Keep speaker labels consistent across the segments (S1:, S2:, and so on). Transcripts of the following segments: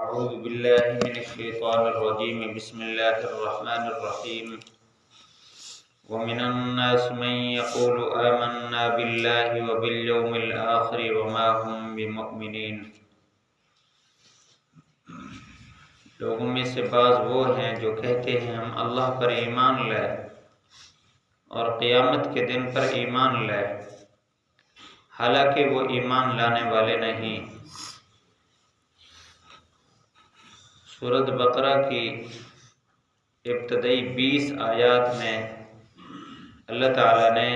S1: أعوذ بالله من الشيطان الرجيم بسم الله الرحمن الرحيم ومن الناس من يقول آمنا بالله وباليوم الآخر وما هم بمؤمنين لوگوں میں سے بعض وہ ہیں جو کہتے ہیں ہم اللہ پر ایمان لائے اور قیامت کے دن پر ایمان لائے، حالانکہ وہ ایمان لانے والے نہیں۔ سورۃ بقرہ کی ابتدائی 20 آیات میں اللہ تعالیٰ نے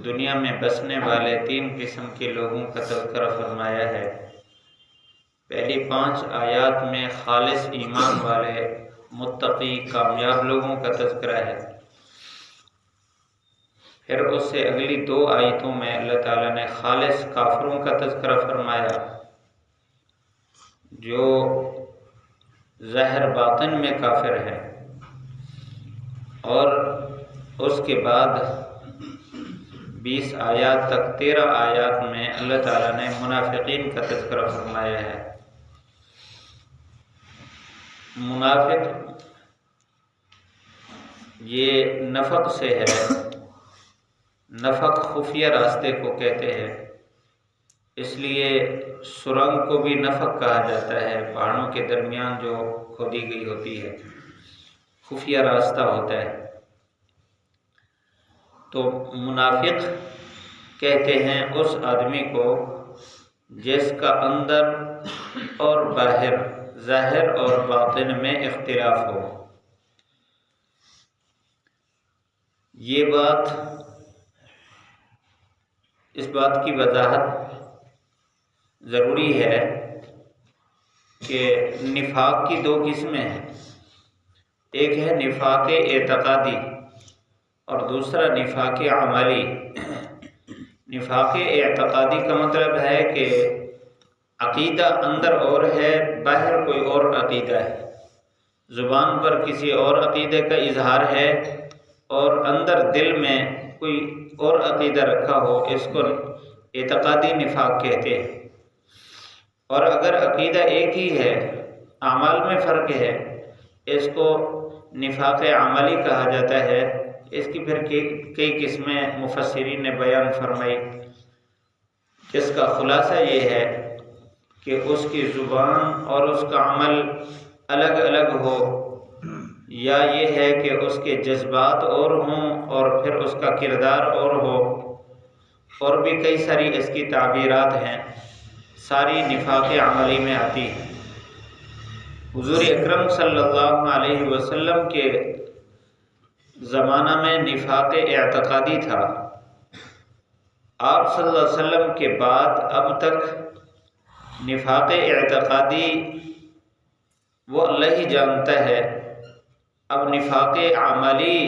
S1: دنیا میں بسنے والے 3 قسم کے لوگوں کا تذکرہ فرمایا ہے۔ پہلی 5 آیات میں خالص ایمان والے متقی کامیاب لوگوں کا تذکرہ ہے، پھر اس سے اگلی 2 آیتوں میں اللہ تعالیٰ نے خالص کافروں کا تذکرہ فرمایا جو ظاہر باطن میں کافر ہے، اور اس کے بعد 20 آیات تک 13 آیات میں اللہ تعالیٰ نے منافقین کا تذکرہ فرمایا ہے۔ منافق یہ نفق سے ہے، نفق خفیہ راستے کو کہتے ہیں، اس لیے سرنگ کو بھی نفق کہا جاتا ہے، پہاڑوں کے درمیان جو کھودی گئی ہوتی ہے، خفیہ راستہ ہوتا ہے۔ تو منافق کہتے ہیں اس آدمی کو جس کا اندر اور باہر، ظاہر اور باطن میں اختلاف ہو۔ یہ اس بات کی وضاحت ضروری ہے کہ نفاق کی 2 قسمیں ہیں، ایک ہے نفاق اعتقادی اور دوسرا نفاق عملی۔ نفاق اعتقادی کا مطلب ہے کہ عقیدہ اندر اور ہے، باہر کوئی اور عقیدہ ہے، زبان پر کسی اور عقیدے کا اظہار ہے اور اندر دل میں کوئی اور عقیدہ رکھا ہو، اس کو اعتقادی نفاق کہتے ہیں۔ اور اگر عقیدہ ایک ہی ہے، اعمال میں فرق ہے، اس کو نفاق عملی کہا جاتا ہے۔ اس کی پھر کئی قسمیں مفسرین نے بیان فرمائی، جس کا خلاصہ یہ ہے کہ اس کی زبان اور اس کا عمل الگ الگ ہو، یا یہ ہے کہ اس کے جذبات اور ہوں اور پھر اس کا کردار اور ہو، اور بھی کئی ساری اس کی تعبیرات ہیں، ساری نفاق عملی میں آتی ہیں۔ حضور اکرم صلی اللہ علیہ وسلم کے زمانہ میں نفاق اعتقادی تھا، آپ صلی اللہ علیہ وسلم کے بعد اب تک نفاق اعتقادی وہ اللہ ہی جانتا ہے، اب نفاق عملی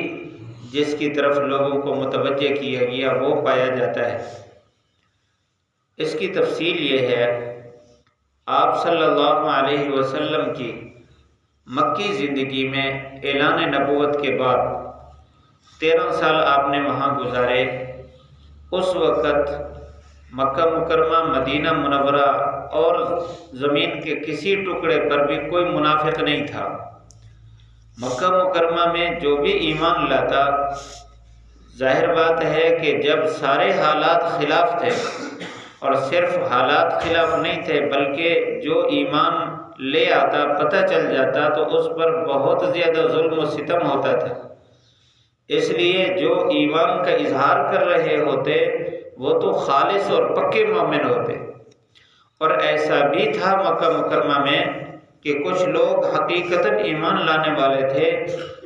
S1: جس کی طرف لوگوں کو متوجہ کیا گیا وہ پایا جاتا ہے۔ اس کی تفصیل یہ ہے، آپ صلی اللہ علیہ وسلم کی مکی زندگی میں اعلان نبوت کے بعد 13 سال آپ نے وہاں گزارے۔ اس وقت مکہ مکرمہ، مدینہ منورہ اور زمین کے کسی ٹکڑے پر بھی کوئی منافق نہیں تھا۔ مکہ مکرمہ میں جو بھی ایمان لاتا، ظاہر بات ہے کہ جب سارے حالات خلاف تھے، اور صرف حالات خلاف نہیں تھے بلکہ جو ایمان لے آتا پتہ چل جاتا تو اس پر بہت زیادہ ظلم و ستم ہوتا تھا، اس لیے جو ایمان کا اظہار کر رہے ہوتے وہ تو خالص اور پکے مومن ہوتے۔ اور ایسا بھی تھا مکہ مکرمہ میں کہ کچھ لوگ حقیقتاً ایمان لانے والے تھے،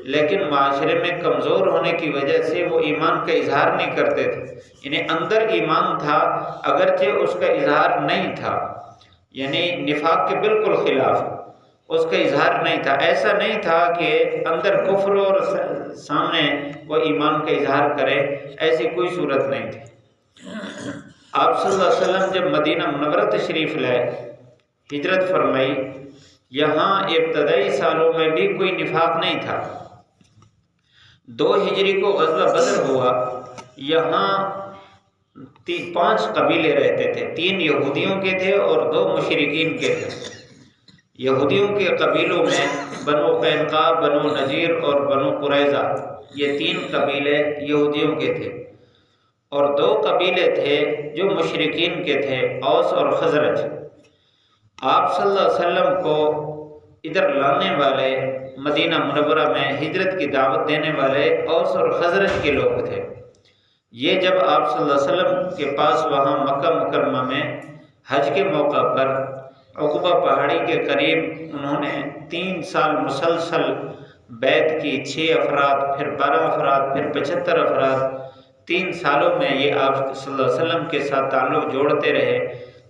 S1: لیکن معاشرے میں کمزور ہونے کی وجہ سے وہ ایمان کا اظہار نہیں کرتے تھے، یعنی اندر ایمان تھا اگرچہ اس کا اظہار نہیں تھا، یعنی نفاق کے بالکل خلاف اس کا اظہار نہیں تھا۔ ایسا نہیں تھا کہ اندر کفر اور سامنے وہ ایمان کا اظہار کرے، ایسی کوئی صورت نہیں تھی۔ آپ صلی اللہ علیہ وسلم جب مدینہ منورہ تشریف لائے، ہجرت فرمائی، یہاں ابتدائی سالوں میں بھی کوئی نفاق نہیں تھا۔ 2 ہجری کو غزوہ بدر ہوا، یہاں 5 قبیلے رہتے تھے، 3 یہودیوں کے تھے اور 2 مشرکین کے تھے۔ یہودیوں کے قبیلوں میں بنو قینقاع، بنو نذیر اور بنو قریظہ، یہ 3 قبیلے یہودیوں کے تھے، اور 2 قبیلے تھے جو مشرکین کے تھے، اوس اور خزرج۔ آپ صلی اللہ علیہ وسلم کو ادھر لانے والے، مدینہ منورہ میں ہجرت کی دعوت دینے والے اوس اور خزرج کے لوگ تھے۔ یہ جب آپ صلی اللہ علیہ وسلم کے پاس وہاں مکہ مکرمہ میں حج کے موقع پر عقبہ پہاڑی کے قریب انہوں نے 3 سال مسلسل بیعت کی، 6 افراد، پھر 12 افراد، پھر 75 افراد، 3 سالوں میں یہ آپ صلی اللہ علیہ وسلم کے ساتھ تعلق جوڑتے رہے۔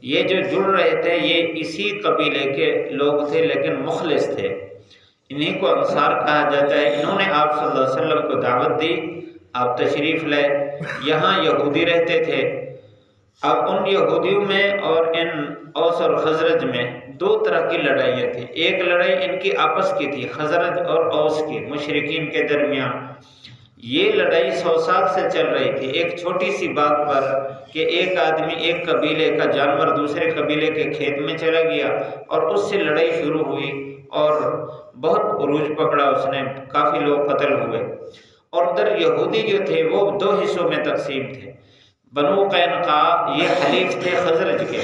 S1: یہ جو جڑ رہے تھے یہ اسی قبیلے کے لوگ تھے، لیکن مخلص تھے، انہیں کو انصار کہا جاتا ہے۔ انہوں نے آپ صلی اللہ علیہ وسلم کو دعوت دی، آپ تشریف لائے۔ یہاں یہودی رہتے تھے۔ اب ان یہودیوں میں اور ان اوس اور خزرج میں 2 طرح کی لڑائیاں تھیں۔ ایک لڑائی ان کی آپس کی تھی، خزرج اور اوس کی، مشرکین کے درمیان۔ یہ لڑائی 100 سال سے چل رہی تھی، ایک چھوٹی سی بات پر کہ ایک آدمی ایک قبیلے کا جانور دوسرے قبیلے کے کھیت میں چلا گیا اور اس سے لڑائی شروع ہوئی اور بہت عروج پکڑا، اس نے کافی لوگ قتل ہوئے۔ اور ادھر یہودی جو تھے وہ 2 حصوں میں تقسیم تھے۔ بنو قینقاع یہ حلیف تھے خزرج کے،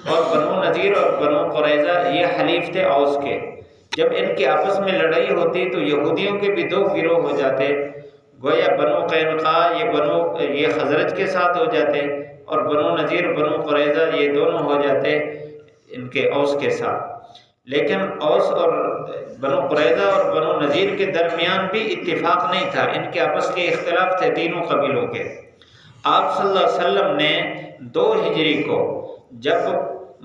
S1: اور بنو نذیر اور بنو قریظہ یہ حلیف تھے اوس کے۔ جب ان کے آپس میں لڑائی ہوتی تو یہودیوں کے بھی 2 گروہ ہو جاتے، گویا بنو قینقاع یہ خزرج کے ساتھ ہو جاتے، اور بنو نذیر بنو قریظہ یہ دونوں ہو جاتے ان کے اوس کے ساتھ۔ لیکن اوس اور بنو قریظہ اور بنو نذیر کے درمیان بھی اتفاق نہیں تھا، ان کے آپس کے اختلاف تھے تینوں قبیلوں کے۔ آپ صلی اللہ علیہ وسلم نے 2 ہجری کو جب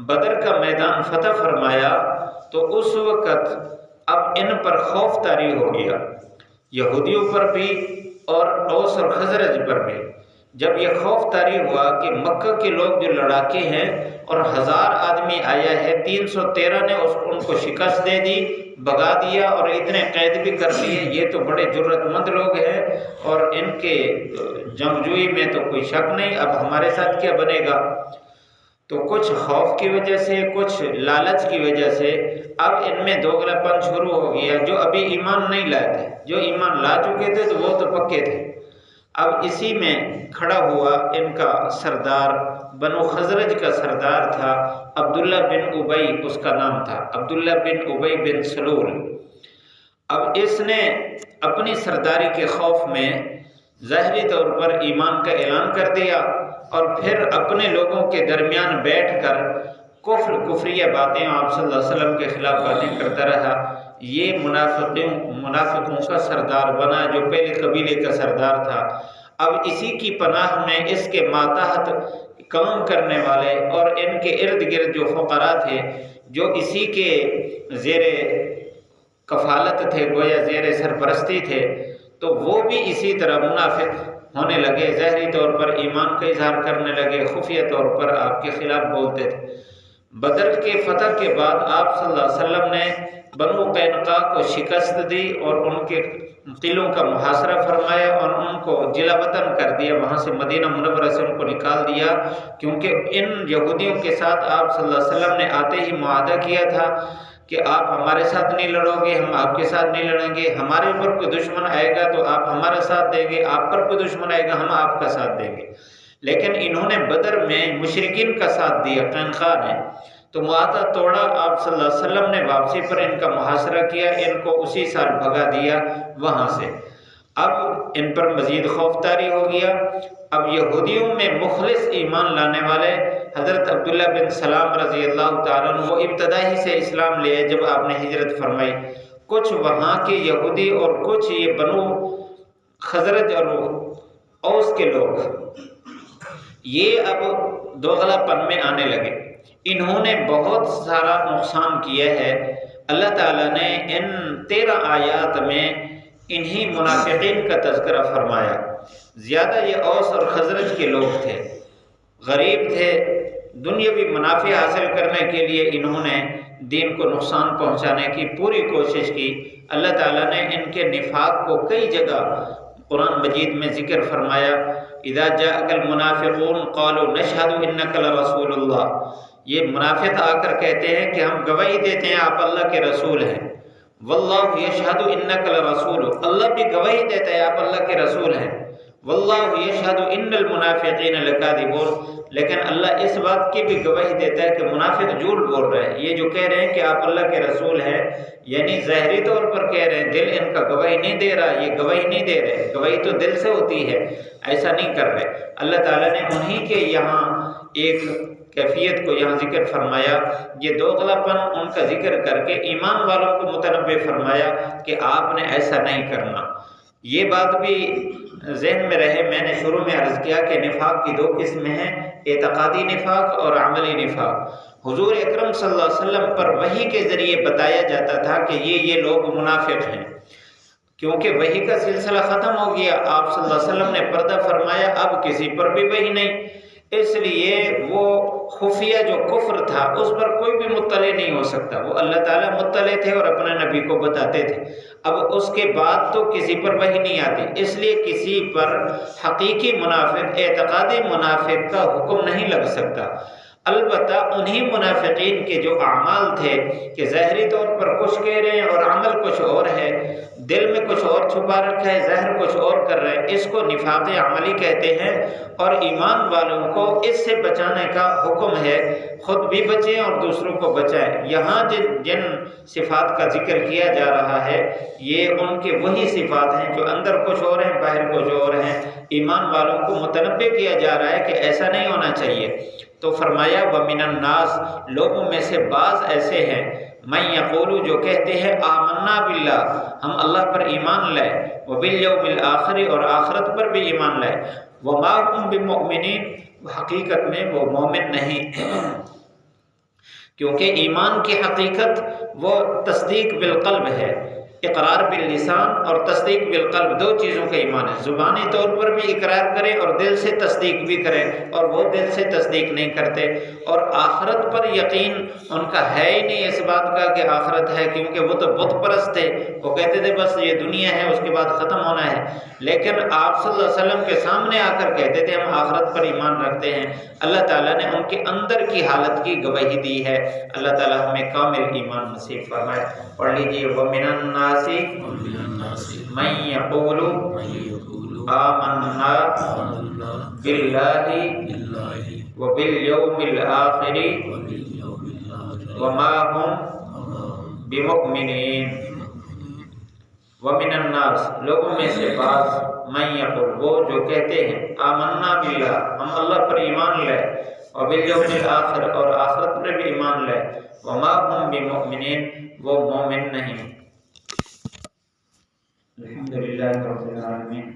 S1: بدر کا میدان فتح فرمایا تو اس وقت اب ان پر خوف طاری ہو گیا، یہودیوں پر بھی اور اوس اور خزرج پر بھی۔ جب یہ خوف طاری ہوا کہ مکہ کے لوگ جو لڑاکے ہیں اور 1000 آدمی آیا ہے، 313 نے ان کو شکست دے دی، بھگا دیا اور اتنے قید بھی کر لیے، یہ تو بڑے جرأت مند لوگ ہیں اور ان کے جنگجوئی میں تو کوئی شک نہیں، اب ہمارے ساتھ کیا بنے گا؟ تو کچھ خوف کی وجہ سے، کچھ لالچ کی وجہ سے اب ان میں دوگلا پن شروع ہو گیا۔ جو ابھی ایمان نہیں لائے تھے، جو ایمان لا چکے تھے تو وہ تو پکے تھے۔ اب اسی میں کھڑا ہوا ان کا سردار، بنو خزرج کا سردار تھا عبداللہ بن ابی، اس کا نام تھا عبداللہ بن ابی بن سلول۔ اب اس نے اپنی سرداری کے خوف میں ظاہری طور پر ایمان کا اعلان کر دیا، اور پھر اپنے لوگوں کے درمیان بیٹھ کر کفریہ باتیں، آپ صلی اللہ علیہ وسلم کے خلاف باتیں کرتا رہا۔ یہ منافقوں کا سردار بنا، جو پہلے قبیلے کا سردار تھا۔ اب اسی کی پناہ میں اس کے ماتحت کام کرنے والے اور ان کے ارد گرد جو فقراء تھے، جو اسی کے زیر کفالت تھے، گویا زیر سرپرستی تھے، تو وہ بھی اسی طرح منافق ہونے لگے، ظاہری طور پر ایمان کا اظہار کرنے لگے، خفیہ طور پر آپ کے خلاف بولتے تھے۔ بدر کے فتح کے بعد آپ صلی اللہ علیہ وسلم نے بنو قینقاع کو شکست دی اور ان کے قلعوں کا محاصرہ فرمایا اور ان کو جلا وطن کر دیا، وہاں سے مدینہ منورہ سے ان کو نکال دیا، کیونکہ ان یہودیوں کے ساتھ آپ صلی اللہ علیہ وسلم نے آتے ہی معاہدہ کیا تھا کہ آپ ہمارے ساتھ نہیں لڑو گے، ہم آپ کے ساتھ نہیں لڑیں گے، ہمارے اوپر کوئی دشمن آئے گا تو آپ ہمارا ساتھ دیں گے، آپ پر کوئی دشمن آئے گا ہم آپ کا ساتھ دیں گے۔ لیکن انہوں نے بدر میں مشرکین کا ساتھ دیا، قینقاع نے، تو معاہدہ توڑا۔ آپ صلی اللہ علیہ وسلم نے واپسی پر ان کا محاصرہ کیا، ان کو اسی سال بھگا دیا وہاں سے۔ اب ان پر مزید خوف طاری ہو گیا۔ اب یہودیوں میں مخلص ایمان لانے والے حضرت عبداللہ بن سلام رضی اللہ تعالیٰ عنہ، وہ ابتدا ہی سے اسلام لے آئے جب آپ نے ہجرت فرمائی۔ کچھ وہاں کے یہودی اور کچھ یہ بنو خزرج اور اوس کے لوگ، یہ اب دوغلا پن میں آنے لگے۔ انہوں نے بہت سارا نقصان کیا ہے۔ اللہ تعالیٰ نے ان 13 آیات میں انہی منافقین کا تذکرہ فرمایا۔ زیادہ یہ اوس اور خزرج کے لوگ تھے، غریب تھے، دنیاوی منافع حاصل کرنے کے لیے انہوں نے دین کو نقصان پہنچانے کی پوری کوشش کی۔ اللہ تعالیٰ نے ان کے نفاق کو کئی جگہ قرآن مجید میں ذکر فرمایا۔ اذا جاءک المنافقون قالوا نشهد انک لرسول اللہ، یہ منافق آ کر کہتے ہیں کہ ہم گواہی دیتے ہیں آپ اللہ کے رسول ہیں، واللہ یشہد انک لرسول، اللہ بھی گواہی دیتا ہے آپ اللہ کے رسول ہیں، واللہ یشہد ان المنافقین لکاذبون، لیکن اللہ اس بات کی بھی گواہی دیتا ہے کہ منافق جھوٹ بول رہے ہیں۔ یہ جو کہہ رہے ہیں کہ آپ اللہ کے رسول ہیں، یعنی ظاہری طور پر کہہ رہے ہیں، دل ان کا گواہی نہیں دے رہا، یہ گواہی نہیں دے رہے، گواہی تو دل سے ہوتی ہے، ایسا نہیں کر رہے۔ اللہ تعالیٰ نے انہی کے یہاں ایک کیفیت کو یہاں ذکر فرمایا، یہ دوغلا پن ان کا ذکر کر کے ایمان والوں کو متنبہ فرمایا کہ آپ نے ایسا نہیں کرنا۔ یہ بات بھی ذہن میں رہے، میں نے شروع میں عرض کیا کہ نفاق کی دو قسمیں ہیں، اعتقادی نفاق اور عملی نفاق۔ حضور اکرم صلی اللہ علیہ وسلم پر وحی کے ذریعے بتایا جاتا تھا کہ یہ لوگ منافق ہیں، کیونکہ وحی کا سلسلہ ختم ہو گیا، آپ صلی اللہ علیہ وسلم نے پردہ فرمایا، اب کسی پر بھی وحی نہیں، اس لیے وہ خفیہ جو کفر تھا اس پر کوئی بھی مطلع نہیں ہو سکتا، وہ اللہ تعالیٰ مطلع تھے اور اپنے نبی کو بتاتے تھے۔ اب اس کے بعد تو کسی پر وحی نہیں آتی، اس لیے کسی پر حقیقی منافق، اعتقادی منافق کا حکم نہیں لگ سکتا۔ البتہ انہی منافقین کے جو اعمال تھے کہ ظاہری طور پر کچھ کہہ رہے ہیں اور عمل کچھ اور ہے، دل میں کچھ اور چھپا رکھا ہے، ظاہر کچھ اور کر رہے ہیں، اس کو نفاق عملی کہتے ہیں، اور ایمان والوں کو اس سے بچانے کا حکم ہے، خود بھی بچیں اور دوسروں کو بچائیں۔ یہاں جن صفات کا ذکر کیا جا رہا ہے یہ ان کے وہی صفات ہیں جو اندر کچھ اور ہیں باہر کچھ اور ہیں۔ ایمان والوں کو متنبہ کیا جا رہا ہے کہ ایسا نہیں ہونا چاہیے، تو فرمایا وَمِنَ النَّاسِ، لوگوں میں سے بعض ایسے ہیں، مَن یقولو، جو کہتے ہیں آمنا باللہ، ہم اللہ پر ایمان لائے، وبالیوم الآخر، اور آخرت پر بھی ایمان لائے، وما ہم بمؤمنین، حقیقت میں وہ مومن نہیں، کیونکہ ایمان کی حقیقت وہ تصدیق بالقلب ہے، اقرار باللسان اور تصدیق بالقلب، دو چیزوں کا ایمان ہے، زبانی طور پر بھی اقرار کریں اور دل سے تصدیق بھی کریں، اور وہ دل سے تصدیق نہیں کرتے۔ اور آخرت پر یقین ان کا ہے ہی نہیں اس بات کا کہ آخرت ہے، کیونکہ وہ تو بت پرست تھے، وہ کہتے تھے بس یہ دنیا ہے اس کے بعد ختم ہونا ہے، لیکن آپ صلی اللہ علیہ وسلم کے سامنے آ کر کہتے تھے ہم آخرت پر ایمان رکھتے ہیں۔ اللہ تعالیٰ نے ان کے اندر کی حالت کی گواہی دی ہے۔ اللہ تعالیٰ ہمیں کامل ایمان نصیب فرمائے۔ پڑھ لیجیے وَمِنَ النَّاسِ مَن یقول آمنا باللہ وبالیوم الآخر وما ہم بمؤمنین۔ وَمِنَ النَّاسِ، لوگوں میں سے بعض، مَن یقول، وہ جو کہتے ہیں آمنا باللہ، ہم اللہ پر ایمان لائے، وبالیوم الآخر، اور آخرت پر بھی ایمان لائے، وما ہم بمؤمنین، وہ مومن نہیں۔ الحمدللہ رب العالمین۔